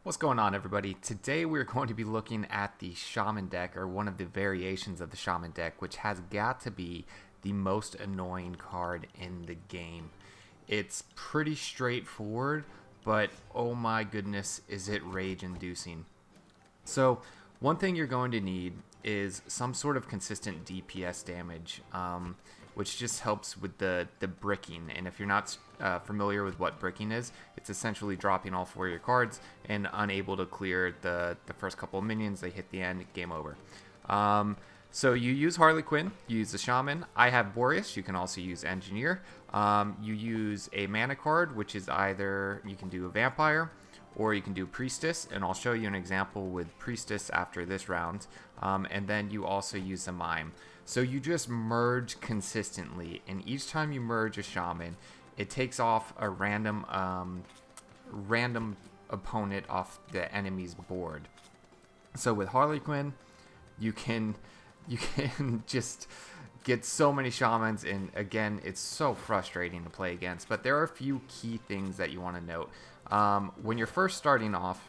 What's going on, everybody? Today we're going to be looking at the Shaman Deck, or one of the variations of the Shaman Deck, which has got to be the most annoying card in the game. It's pretty straightforward, but oh my goodness, is it rage-inducing. So, one thing you're going to need is some sort of consistent DPS damage, which just helps with the bricking. And if you're not familiar with what bricking is, it's essentially dropping all four of your cards and unable to clear the first couple of minions. They hit the end, game over. So you use Harlequin, you use the Shaman. I have Boreas. You can also use Engineer. You use a mana card, which is either you can do a Vampire or you can do Priestess, and I'll show you an example with Priestess after this round. And then you also use a Mime. So you just merge consistently, and each time you merge a Shaman, it takes off a random opponent off the enemy's board. So with Harlequin, you can just get so many Shamans, and again, it's so frustrating to play against. But there are a few key things that you want to note. When you're first starting off,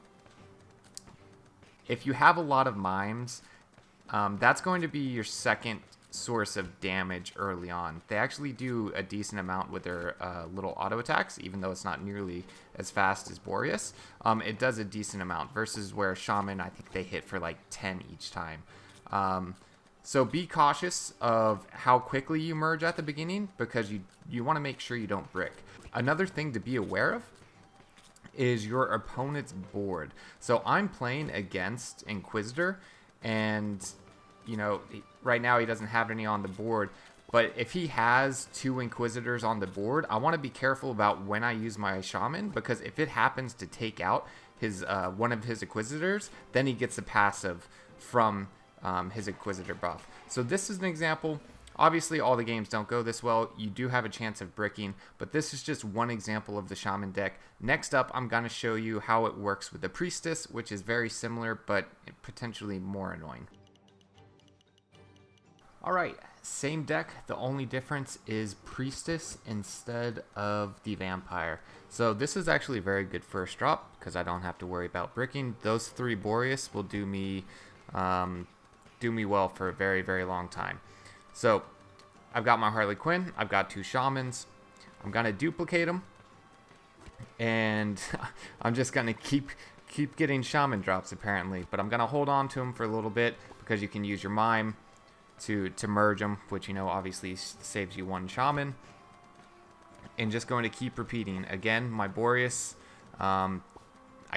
if you have a lot of Mimes, that's going to be your second source of damage early on. They actually do a decent amount with their little auto attacks, even though it's not nearly as fast as Boreas. It does a decent amount versus where Shaman, I think they hit for like 10 each time. So be cautious of how quickly you merge at the beginning, because you want to make sure you don't brick. Another thing to be aware of is your opponent's board. So I'm playing against Inquisitor, and you know, right now he doesn't have any on the board, but if he has two Inquisitors on the board, I want to be careful about when I use my Shaman, because if it happens to take out his one of his Inquisitors, then he gets a passive from his Inquisitor buff. So this is an example. Obviously, all the games don't go this well. You do have a chance of bricking, but this is just one example of the Shaman deck. Next up, I'm going to show you how it works with the Priestess, which is very similar, but potentially more annoying. Alright, same deck. The only difference is Priestess instead of the Vampire. So this is actually a very good first drop, because I don't have to worry about bricking. Those three Boreas will do me well for a very, very long time. So, I've got my Harlequin, I've got two Shamans, I'm going to duplicate them, and I'm just going to keep getting Shaman drops apparently, but I'm going to hold on to them for a little bit, because you can use your Mime to merge them, which, you know, obviously saves you one Shaman, and just going to keep repeating. Again, my Boreas, I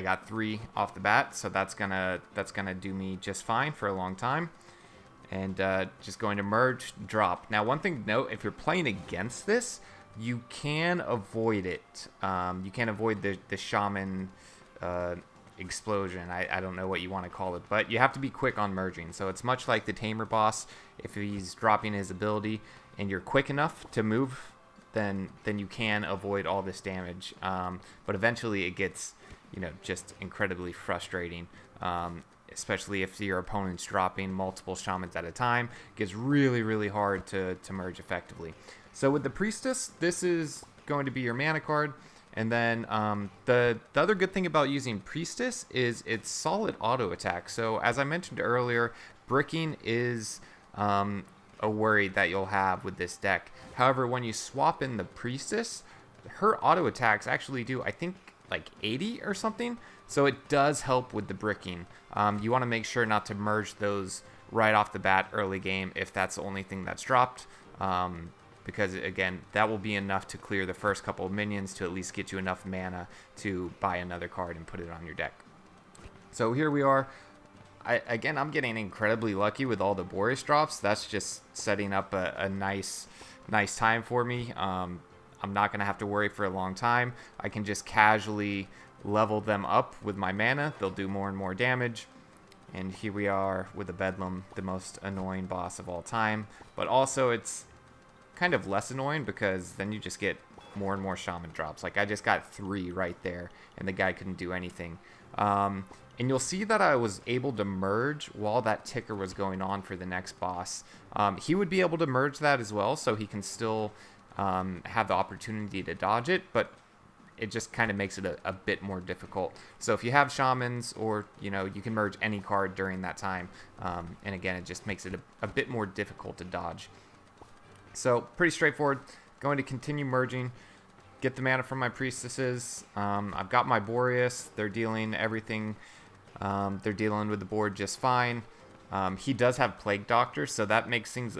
got 3 off the bat, so that's gonna do me just fine for a long time. And just going to merge, drop. Now, one thing to note, if you're playing against this, you can avoid it. You can avoid the Shaman explosion. I don't know what you want to call it, but you have to be quick on merging. So it's much like the Tamer boss. If he's dropping his ability and you're quick enough to move, then you can avoid all this damage. But eventually it gets, you know, just incredibly frustrating. Especially if your opponent's dropping multiple Shamans at a time. It gets really, really hard to merge effectively. So with the Priestess, this is going to be your mana card. And then the other good thing about using Priestess is it's solid auto attack. So as I mentioned earlier, bricking is a worry that you'll have with this deck. However, when you swap in the Priestess, her auto attacks actually do, I think, like 80 or something. So it does help with the bricking. You want to make sure not to merge those right off the bat early game if that's the only thing that's dropped. Because, again, that will be enough to clear the first couple of minions to at least get you enough mana to buy another card and put it on your deck. So here we are. I'm getting incredibly lucky with all the Boreas drops. That's just setting up a nice time for me. I'm not going to have to worry for a long time. I can just casually level them up with my mana. They'll do more and more damage. And here we are with the Bedlam, the most annoying boss of all time. But also it's kind of less annoying, because then you just get more and more Shaman drops. Like, I just got 3 right there, and the guy couldn't do anything. And you'll see that I was able to merge while that ticker was going on for the next boss. He would be able to merge that as well, so he can still have the opportunity to dodge it, but it just kind of makes it a bit more difficult. So if you have Shamans, or, you know, you can merge any card during that time. And again, it just makes it a bit more difficult to dodge. So pretty straightforward. Going to continue merging. Get the mana from my Priestesses. I've got my Boreas. They're dealing everything. They're dealing with the board just fine. He does have Plague Doctor, so that makes things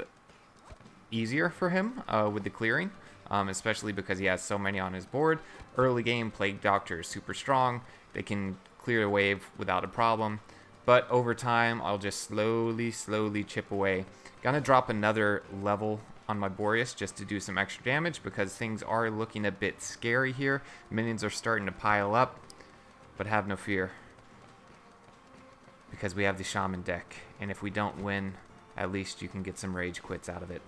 easier for him with the clearing, especially because he has so many on his board. Early game, Plague Doctor is super strong. They can clear a wave without a problem. But over time, I'll just slowly chip away. Gonna drop another level on my Boreas just to do some extra damage because things are looking a bit scary here. Minions are starting to pile up, but have no fear, because we have the Shaman deck, and if we don't win, at least you can get some rage quits out of it.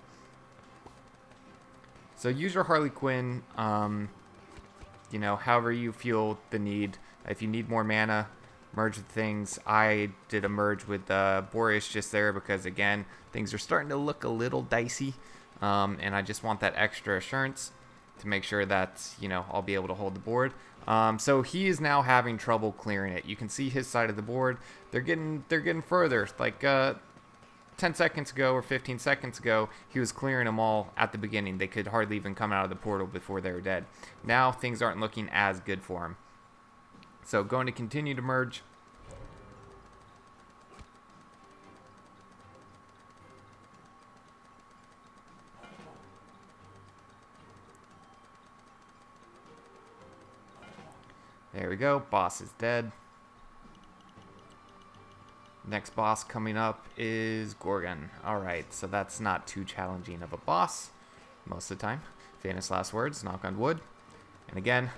So use your Harlequin, you know, however you feel the need. If you need more mana, merge with things. I did a merge with Boreas just there because, again, things are starting to look a little dicey, and I just want that extra assurance to make sure that, you know, I'll be able to hold the board. So he is now having trouble clearing it. You can see his side of the board. They're getting further. Like 10 seconds ago or 15 seconds ago, he was clearing them all at the beginning. They could hardly even come out of the portal before they were dead. Now things aren't looking as good for him. So going to continue to merge. There we go. Boss is dead. Next boss coming up is Gorgon. Alright, so that's not too challenging of a boss most of the time. Famous last words, knock on wood. And again,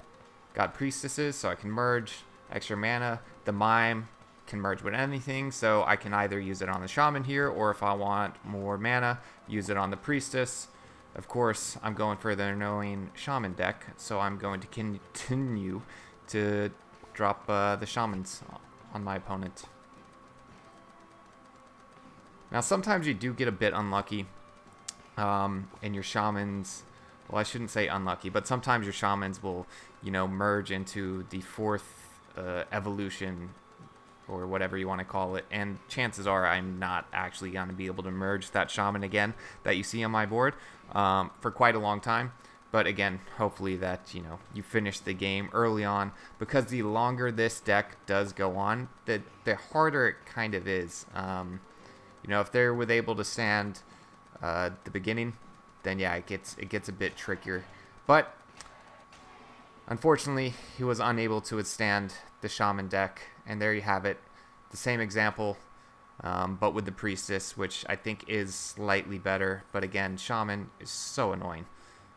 got Priestesses, so I can merge. Extra mana. The Mime can merge with anything, so I can either use it on the Shaman here, or if I want more mana, use it on the Priestess. Of course, I'm going for the annoying Shaman deck, so I'm going to continue to drop the Shamans on my opponent. Now, sometimes you do get a bit unlucky, and your Shamans, well, I shouldn't say unlucky, but sometimes your Shamans will, you know, merge into the fourth evolution, or whatever you want to call it, and chances are I'm not actually going to be able to merge that Shaman again that you see on my board for quite a long time. But again, hopefully that, you know, you finish the game early on, because the longer this deck does go on, the harder it kind of is. You know, if they're able to stand the beginning, then yeah, it gets a bit trickier. But unfortunately, he was unable to withstand the Shaman deck, and there you have it. The same example, but with the Priestess, which I think is slightly better. But again, Shaman is so annoying.